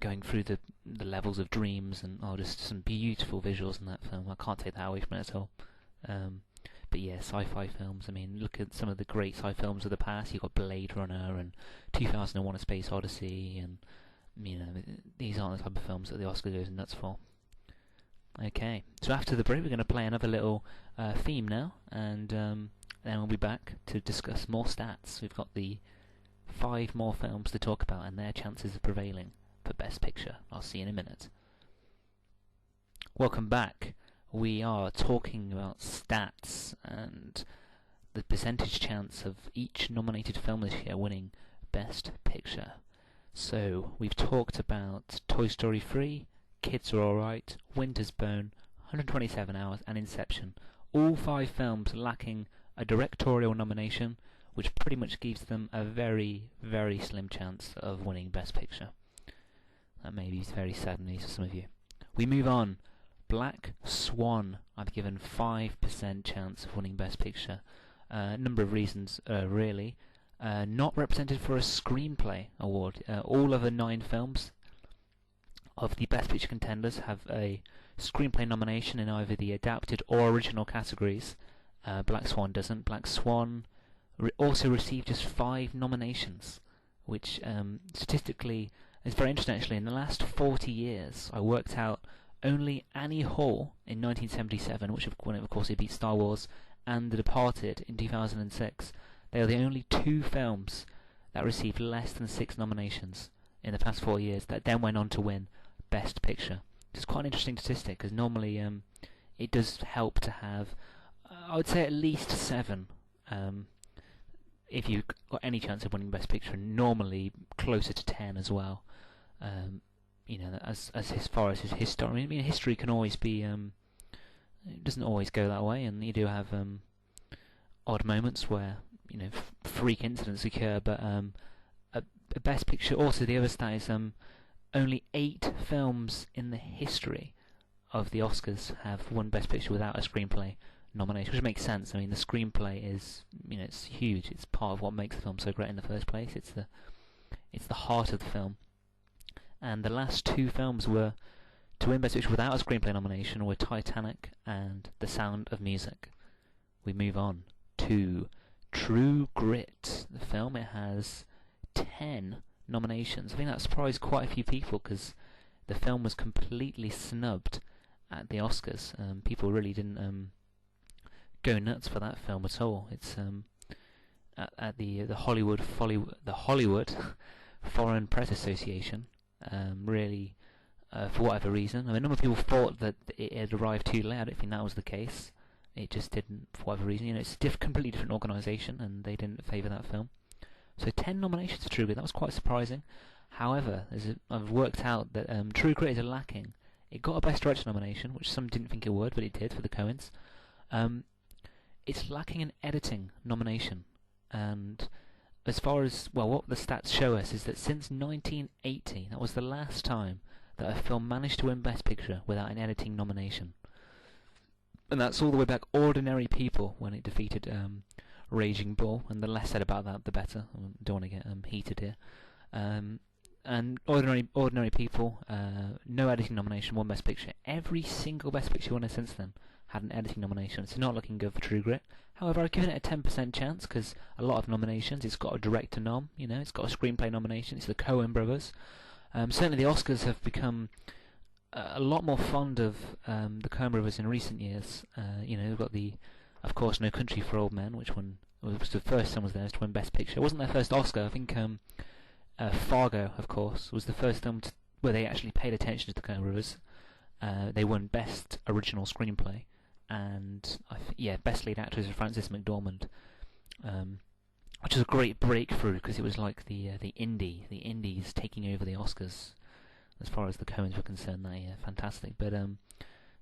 going through the levels of dreams, and just some beautiful visuals in that film. I can't take that away from it at all. But yeah, sci-fi films. I mean, look at some of the great sci-fi films of the past. You've got Blade Runner and 2001: A Space Odyssey, and these aren't the type of films that the Oscar goes nuts for. Okay, so after the break, we're going to play another little theme now, and then we'll be back to discuss more stats. We've got the 5 more films to talk about and their chances of prevailing for Best Picture. I'll see you in a minute. Welcome back. We are talking about stats and the percentage chance of each nominated film this year winning Best Picture. So, we've talked about Toy Story 3, Kids Are Alright, Winter's Bone, 127 Hours, and Inception. All 5 films lacking a directorial nomination, which pretty much gives them a very, very slim chance of winning Best Picture. That may be very sad news for some of you. We move on. Black Swan, I've given 5% chance of winning Best Picture. A number of reasons, really. Not represented for a Screenplay Award. All other 9 films of the Best Picture contenders have a Screenplay nomination in either the adapted or original categories. Black Swan doesn't. Black Swan also received just 5 nominations, which statistically is very interesting actually. In the last 40 years, I worked out only Annie Hall in 1977, which of course it beat Star Wars, and The Departed in 2006. They are the only 2 films that received less than 6 nominations in the past 4 years that then went on to win Best Picture. It's quite an interesting statistic, because normally it does help to have, I would say, at least 7 if you've got any chance of winning Best Picture, and normally closer to 10 as well. As far as history, history can always be, it doesn't always go that way, and you do have odd moments where freak incidents occur. But a Best Picture, also the other stat is only 8 films in the history of the Oscars have won Best Picture without a screenplay nomination, which makes sense. I mean, the screenplay is, it's huge. It's part of what makes the film so great in the first place. It's the heart of the film. And the last 2 films were to win Best Picture without a screenplay nomination were Titanic and The Sound of Music. We move on to True Grit, the film. It has 10 nominations. I think that surprised quite a few people, because the film was completely snubbed at the Oscars. People really didn't go nuts for that film at all. It's at the Hollywood Foreign Press Association. Really, for whatever reason. I mean, a number of people thought that it had arrived too late. I don't think that was the case. It just didn't, for whatever reason. It's a completely different organisation, and they didn't favour that film. So 10 nominations for True Grit. That was quite surprising. However, I've worked out that True Grit is lacking. It got a Best Director nomination, which some didn't think it would, but it did for the Coens. It's lacking an editing nomination, and as far as, what the stats show us is that since 1980, that was the last time that a film managed to win Best Picture without an editing nomination. And that's all the way back Ordinary People, when it defeated Raging Bull, and the less said about that, the better. I don't want to get heated here. And Ordinary People, no editing nomination, won Best Picture. Every single Best Picture winner since then had an editing nomination. It's not looking good for True Grit. However, I've given it a 10% chance, because a lot of nominations. It's got a director nom, it's got a screenplay nomination. It's the Coen brothers. Certainly the Oscars have become a lot more fond of the Coen brothers in recent years. We've got of course, No Country for Old Men, which was the first film was theirs to win Best Picture. It wasn't their first Oscar. I think Fargo, of course, was the first film where they actually paid attention to the Coen brothers. They won Best Original Screenplay, and Best Lead Actress for Frances McDormand, which was a great breakthrough, because it was like the indies taking over the Oscars as far as the Coens were concerned. Fantastic. But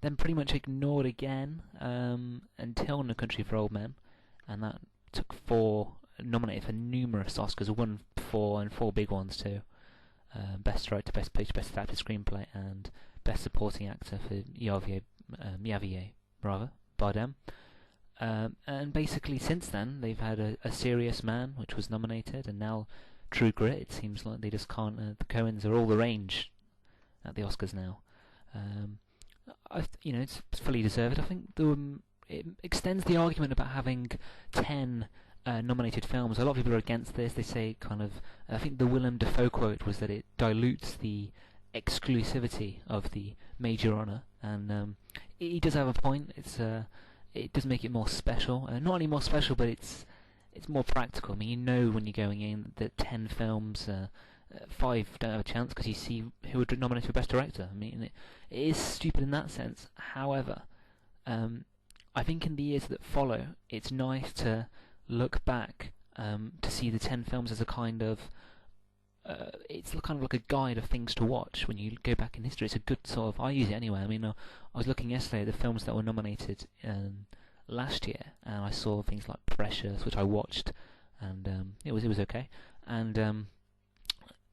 then pretty much ignored again until No Country for Old Men, and that took 4, nominated for numerous Oscars, won 4, and 4 big ones too. Best Director, Best Picture, Best Adapted Screenplay, and Best Supporting Actor for Javier Bardem. And basically since then they've had a Serious Man, which was nominated, and now True Grit. It seems like they just can't. The Coens are all the range at the Oscars now. It's fully deserved. I think it extends the argument about having 10 nominated films. A lot of people are against this. They say I think the Willem Dafoe quote was that it dilutes the exclusivity of the major honour, and he does have a point. It does make it more special. Not only more special, but it's more practical. I mean, when you're going in that 10 films, 5 don't have a chance because you see who would nominate for Best Director. I mean, it is stupid in that sense. However, I think in the years that follow, it's nice to look back to see the 10 films as a kind of it's kind of like a guide of things to watch when you go back in history. It's a good sort of... I use it anyway. I mean, I was looking yesterday at the films that were nominated last year, and I saw things like Precious, which I watched, and it was okay. And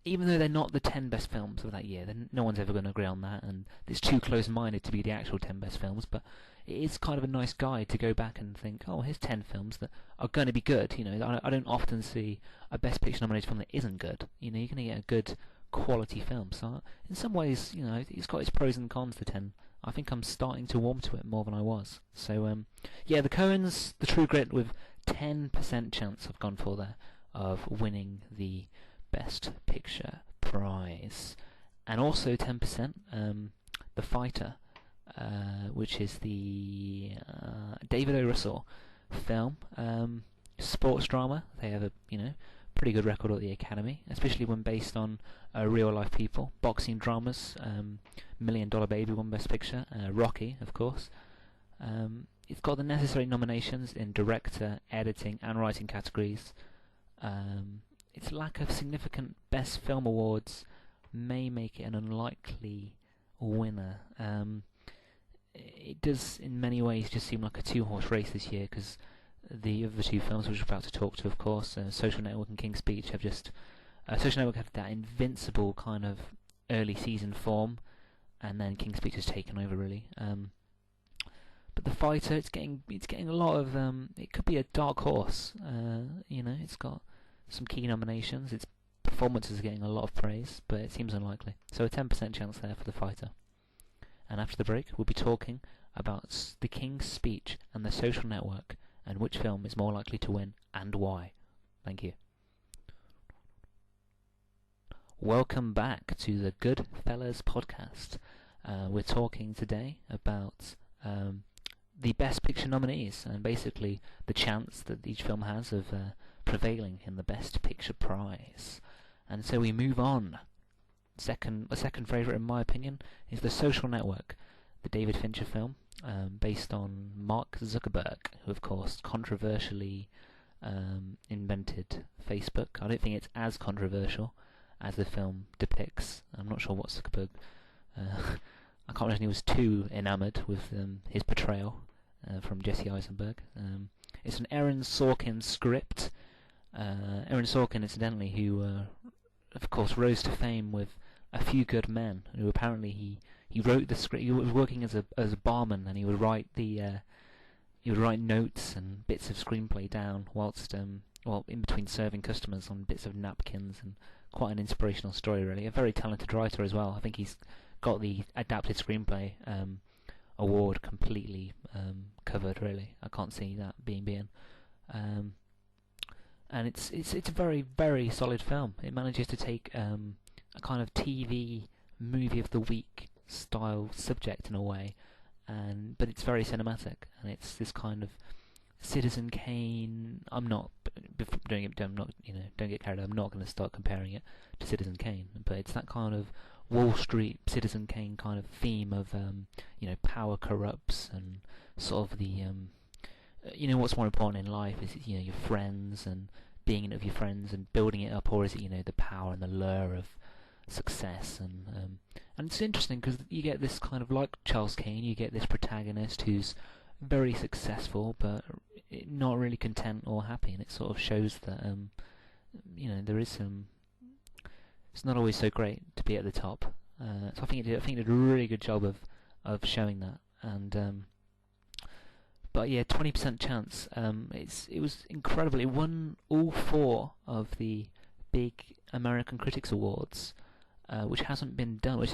even though they're not the 10 best films of that year, then no one's ever going to agree on that, and it's too close-minded to be the actual 10 best films, but it is kind of a nice guide to go back and think, oh, here's 10 films that are going to be good. I don't often see a Best Picture nominated film that isn't good. You're going to get a good quality film. So in some ways, it's got its pros and cons, the 10. I think I'm starting to warm to it more than I was. So, the Coens, The True Grit, with 10% chance I've gone for there of winning the Best Picture prize. And also 10%, The Fighter, which is the David O. Russell film, sports drama. They have a pretty good record at the Academy, especially when based on real life people. Boxing dramas, $1 Million Baby won Best Picture, Rocky, of course. It's got the necessary nominations in director, editing, and writing categories. Its lack of significant Best Film awards may make it an unlikely winner. It does, in many ways, just seem like a two-horse race this year, because the other two films which we're about to talk to, of course, Social Network and King's Speech, have just... Social Network had that invincible kind of early season form, and then King's Speech has taken over, really. But The Fighter, it's getting a lot of... it could be a dark horse. It's got some key nominations. Its performance is getting a lot of praise, but it seems unlikely. So a 10% chance there for The Fighter. And after the break, we'll be talking about The King's Speech and The Social Network, and which film is more likely to win, and why. Thank you. Welcome back to the Good Fellas podcast. We're talking today about the Best Picture nominees, and basically the chance that each film has of prevailing in the Best Picture prize. And so we move on. A second favourite, in my opinion, is The Social Network, the David Fincher film, based on Mark Zuckerberg, who, of course, controversially invented Facebook. I don't think it's as controversial as the film depicts. I'm not sure what Zuckerberg... I can't imagine he was too enamoured with his portrayal from Jesse Eisenberg. It's an Aaron Sorkin script. Aaron Sorkin, incidentally, who, of course, rose to fame with A Few Good Men, who apparently he wrote the script. He was working as a barman, and he would write notes and bits of screenplay down whilst in between serving customers on bits of napkins, and quite an inspirational story, really. A very talented writer as well. I think he's got the adapted screenplay award completely covered, really. I can't see that being and it's a very, very solid film. It manages to take a kind of TV movie of the week style subject in a way, but it's very cinematic, and it's this kind of Citizen Kane. Don't get carried away. I'm not going to start comparing it to Citizen Kane, but it's that kind of Wall Street Citizen Kane kind of theme of power corrupts, and sort of the what's more important in life, is your friends and being in it with your friends and building it up, or is it the power and the lure of success? And it's interesting because you get this kind of, like Charles Kane, you get this protagonist who's very successful but not really content or happy, and it sort of shows that there is some... It's not always so great to be at the top. So I think it did a really good job of showing that. And but yeah, 20% chance. It was incredible. It won all 4 of the big American Critics Awards, which hasn't been done. Which